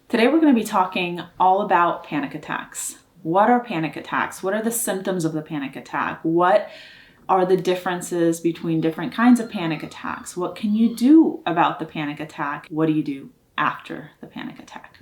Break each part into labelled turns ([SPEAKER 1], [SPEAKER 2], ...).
[SPEAKER 1] Today we're going to be talking all about panic attacks. What are panic attacks? What are the symptoms of the panic attack? What are the differences between different kinds of panic attacks? What can you do about the panic attack? What do you do after the panic attack?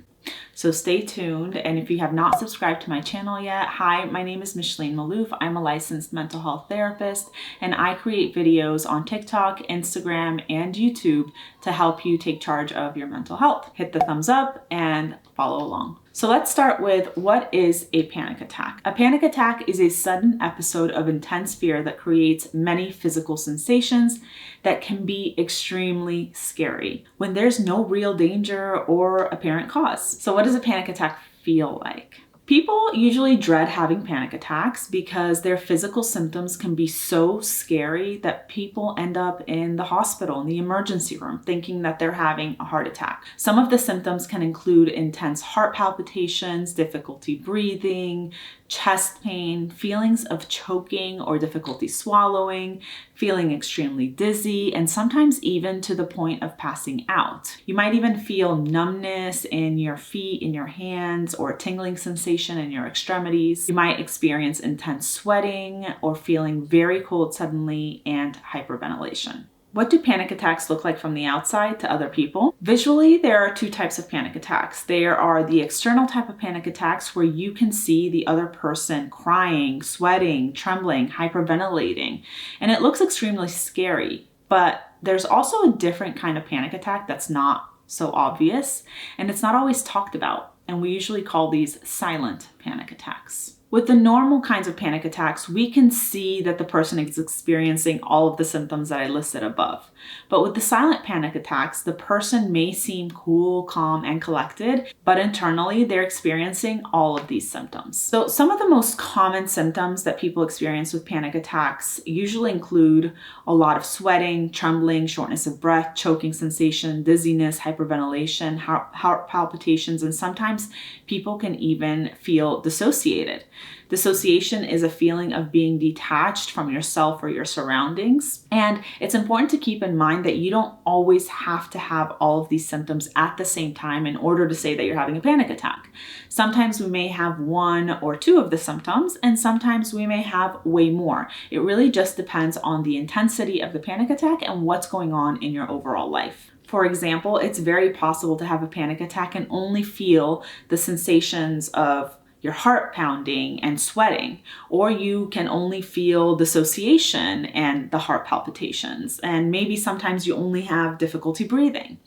[SPEAKER 1] So stay tuned, and if you have not subscribed to my channel yet, hi, my name is Micheline Maloof. I'm a licensed mental health therapist, and I create videos on TikTok, Instagram, and YouTube to help you take charge of your mental health. Hit the thumbs up and follow along. So let's start with, what is a panic attack? A panic attack is a sudden episode of intense fear that creates many physical sensations that can be extremely scary when there's no real danger or apparent cause. So what does a panic attack feel like? People usually dread having panic attacks because their physical symptoms can be so scary that people end up in the hospital, in the emergency room, thinking that they're having a heart attack. Some of the symptoms can include intense heart palpitations, difficulty breathing, chest pain, feelings of choking or difficulty swallowing, feeling extremely dizzy, and sometimes even to the point of passing out. You might even feel numbness in your feet, in your hands, or a tingling sensation in your extremities. You might experience intense sweating or feeling very cold suddenly and hyperventilation. What do panic attacks look like from the outside to other people? Visually, there are two types of panic attacks. There are the external type of panic attacks where you can see the other person crying, sweating, trembling, hyperventilating, and it looks extremely scary. But there's also a different kind of panic attack that's not so obvious, and it's not always talked about, and we usually call these silent panic attacks. With the normal kinds of panic attacks, we can see that the person is experiencing all of the symptoms that I listed above. But with the silent panic attacks, the person may seem cool, calm, and collected, but internally they're experiencing all of these symptoms. So some of the most common symptoms that people experience with panic attacks usually include a lot of sweating, trembling, shortness of breath, choking sensation, dizziness, hyperventilation, heart palpitations, and sometimes people can even feel dissociated. Dissociation is a feeling of being detached from yourself or your surroundings. And it's important to keep in mind that you don't always have to have all of these symptoms at the same time in order to say that you're having a panic attack. Sometimes we may have one or two of the symptoms, and sometimes we may have way more. It really just depends on the intensity of the panic attack and what's going on in your overall life. For example, it's very possible to have a panic attack and only feel the sensations of your heart pounding and sweating, or you can only feel dissociation and the heart palpitations, and maybe sometimes you only have difficulty breathing.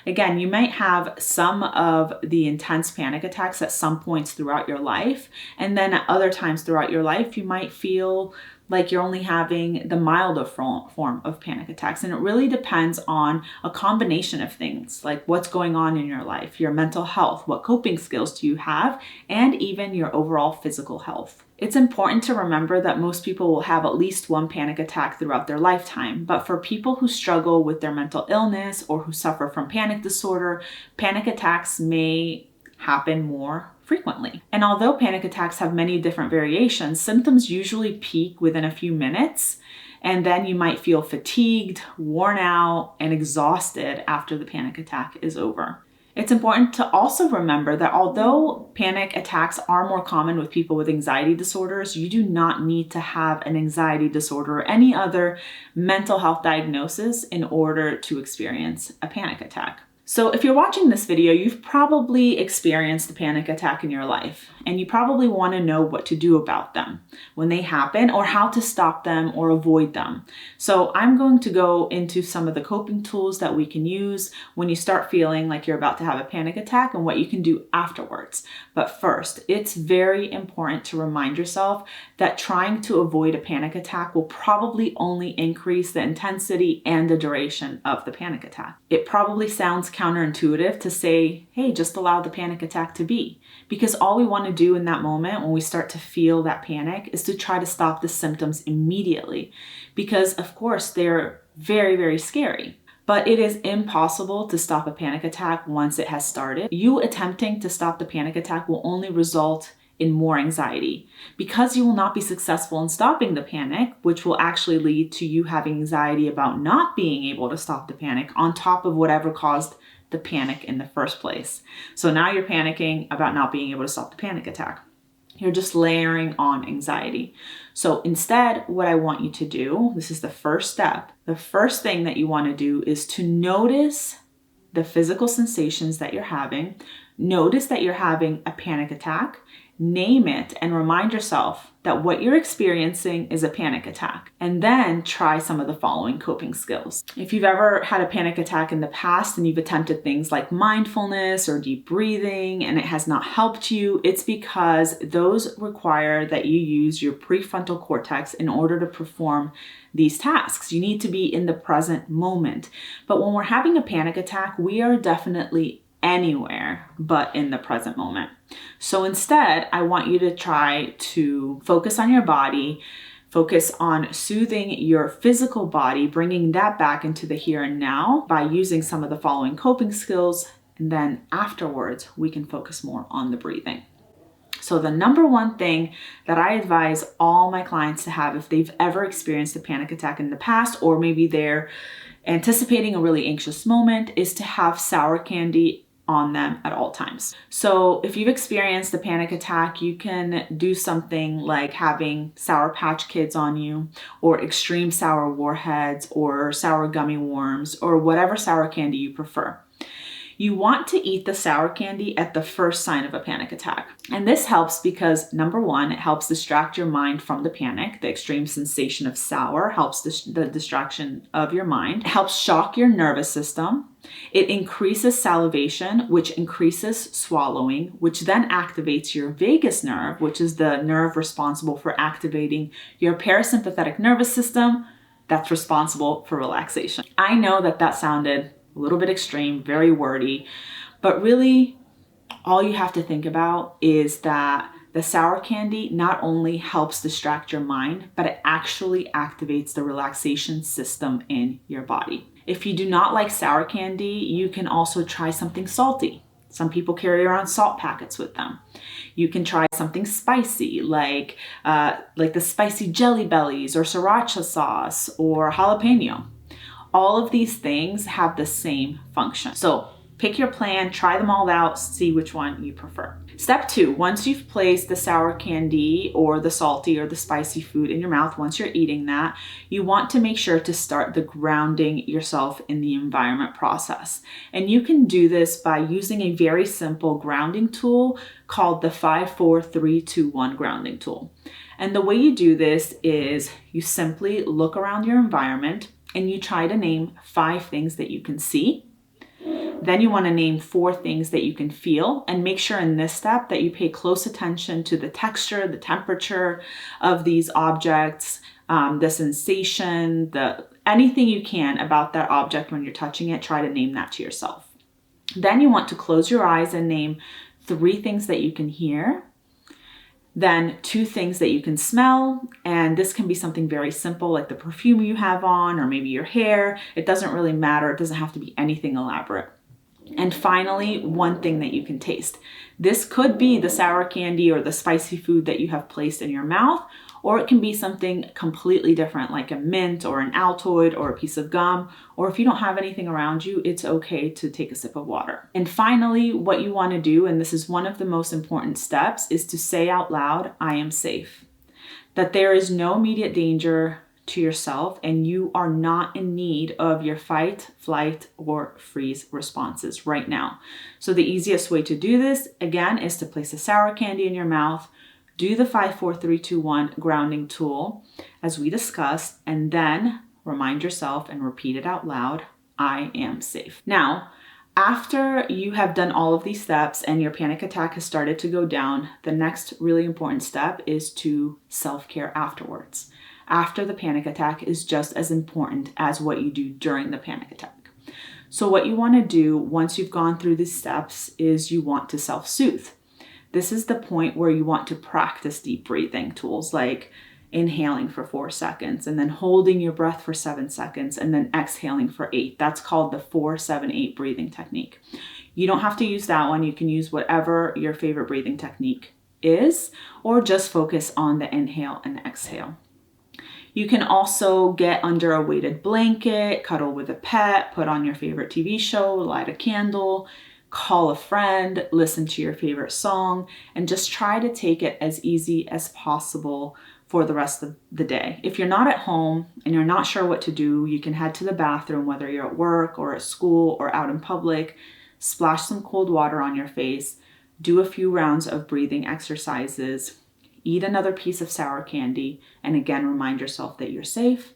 [SPEAKER 1] Again, you might have some of the intense panic attacks at some points throughout your life, and then at other times throughout your life, you might feel like you're only having the milder form of panic attacks. And it really depends on a combination of things, like what's going on in your life, your mental health, what coping skills do you have, and even your overall physical health. It's important to remember that most people will have at least one panic attack throughout their lifetime, but for people who struggle with their mental illness or who suffer from panic disorder, panic attacks may happen more frequently. And although panic attacks have many different variations, symptoms usually peak within a few minutes, and then you might feel fatigued, worn out, and exhausted after the panic attack is over. It's important to also remember that although panic attacks are more common with people with anxiety disorders, you do not need to have an anxiety disorder or any other mental health diagnosis in order to experience a panic attack. So if you're watching this video, you've probably experienced a panic attack in your life, and you probably want to know what to do about them when they happen, or how to stop them or avoid them. So I'm going to go into some of the coping tools that we can use when you start feeling like you're about to have a panic attack and what you can do afterwards. But first, it's very important to remind yourself that trying to avoid a panic attack will probably only increase the intensity and the duration of the panic attack. It probably sounds counterintuitive to say, hey, just allow the panic attack to be. Because all we want to do in that moment when we start to feel that panic is to try to stop the symptoms immediately. Because of course, they're very, very scary. But it is impossible to stop a panic attack once it has started. You attempting to stop the panic attack will only result in more anxiety, because you will not be successful in stopping the panic, which will actually lead to you having anxiety about not being able to stop the panic on top of whatever caused the panic in the first place. So now you're panicking about not being able to stop the panic attack. You're just layering on anxiety. So instead, what I want you to do, this is the first step. The first thing that you want to do is to notice the physical sensations that you're having. Notice that you're having a panic attack. Name it and remind yourself that what you're experiencing is a panic attack. And then try some of the following coping skills. If you've ever had a panic attack in the past and you've attempted things like mindfulness or deep breathing and it has not helped you, it's because those require that you use your prefrontal cortex in order to perform these tasks. You need to be in the present moment. But when we're having a panic attack, we are definitely anywhere but in the present moment. So instead, I want you to try to focus on your body, focus on soothing your physical body, bringing that back into the here and now by using some of the following coping skills. And then afterwards, we can focus more on the breathing. So the number one thing that I advise all my clients to have if they've ever experienced a panic attack in the past, or maybe they're anticipating a really anxious moment, is to have sour candy on them at all times. So if you've experienced a panic attack, you can do something like having Sour Patch Kids on you, or extreme sour warheads, or sour gummy worms, or whatever sour candy you prefer. You want to eat the sour candy at the first sign of a panic attack. And this helps because, number one, it helps distract your mind from the panic. The extreme sensation of sour helps the distraction of your mind. It helps shock your nervous system. It increases salivation, which increases swallowing, which then activates your vagus nerve, which is the nerve responsible for activating your parasympathetic nervous system that's responsible for relaxation. I know that sounded a little bit extreme, very wordy, but really all you have to think about is that the sour candy not only helps distract your mind, but it actually activates the relaxation system in your body. If you do not like sour candy, you can also try something salty. Some people carry around salt packets with them. You can try something spicy, like the spicy Jelly Bellies or sriracha sauce or jalapeno. All of these things have the same function. So pick your plan, try them all out, see which one you prefer. Step 2, once you've placed the sour candy or the salty or the spicy food in your mouth, once you're eating that, you want to make sure to start the grounding yourself in the environment process. And you can do this by using a very simple grounding tool called the 5-4-3-2-1 grounding tool. And the way you do this is you simply look around your environment and you try to name 5 things that you can see. Then you want to name 4 things that you can feel, and make sure in this step that you pay close attention to the texture, the temperature of these objects, the sensation, anything you can about that object when you're touching it, try to name that to yourself. Then you want to close your eyes and name 3 things that you can hear. Then 2 things that you can smell, and this can be something very simple like the perfume you have on or maybe your hair. It doesn't really matter. It doesn't have to be anything elaborate. And finally, 1 thing that you can taste. This could be the sour candy or the spicy food that you have placed in your mouth, or it can be something completely different like a mint or an Altoid or a piece of gum, or if you don't have anything around you, it's okay to take a sip of water. And finally, what you want to do, and this is one of the most important steps, is to say out loud, I am safe. That there is no immediate danger to yourself and you are not in need of your fight, flight, or freeze responses right now. So the easiest way to do this, again, is to place a sour candy in your mouth, do the 5-4-3-2-1 grounding tool as we discussed, and then remind yourself and repeat it out loud, I am safe. Now, after you have done all of these steps and your panic attack has started to go down, the next really important step is to self-care afterwards. After the panic attack is just as important as what you do during the panic attack. So what you want to do once you've gone through these steps is you want to self-soothe. This is the point where you want to practice deep breathing tools like inhaling for 4 seconds and then holding your breath for 7 seconds and then exhaling for 8. That's called the 4-7-8 breathing technique. You don't have to use that one. You can use whatever your favorite breathing technique is, or just focus on the inhale and exhale. You can also get under a weighted blanket, cuddle with a pet, put on your favorite TV show, light a candle, call a friend, listen to your favorite song, and just try to take it as easy as possible for the rest of the day. If you're not at home and you're not sure what to do, you can head to the bathroom, whether you're at work or at school or out in public, splash some cold water on your face, do a few rounds of breathing exercises, eat another piece of sour candy, and again, remind yourself that you're safe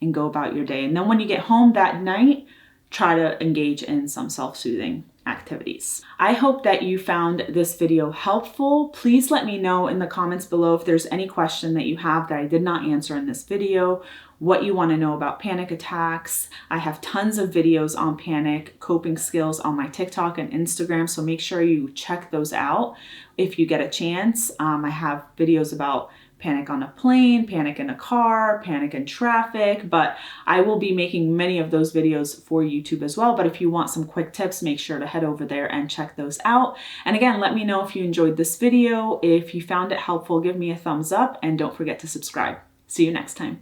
[SPEAKER 1] and go about your day. And then when you get home that night, try to engage in some self-soothing activities. I hope that you found this video helpful. Please let me know in the comments below if there's any question that you have that I did not answer in this video, what you want to know about panic attacks. I have tons of videos on panic coping skills on my TikTok and Instagram, so make sure you check those out if you get a chance. I have videos about panic on a plane, panic in a car, panic in traffic, but I will be making many of those videos for YouTube as well. But if you want some quick tips, make sure to head over there and check those out. And again, let me know if you enjoyed this video. If you found it helpful, give me a thumbs up and don't forget to subscribe. See you next time.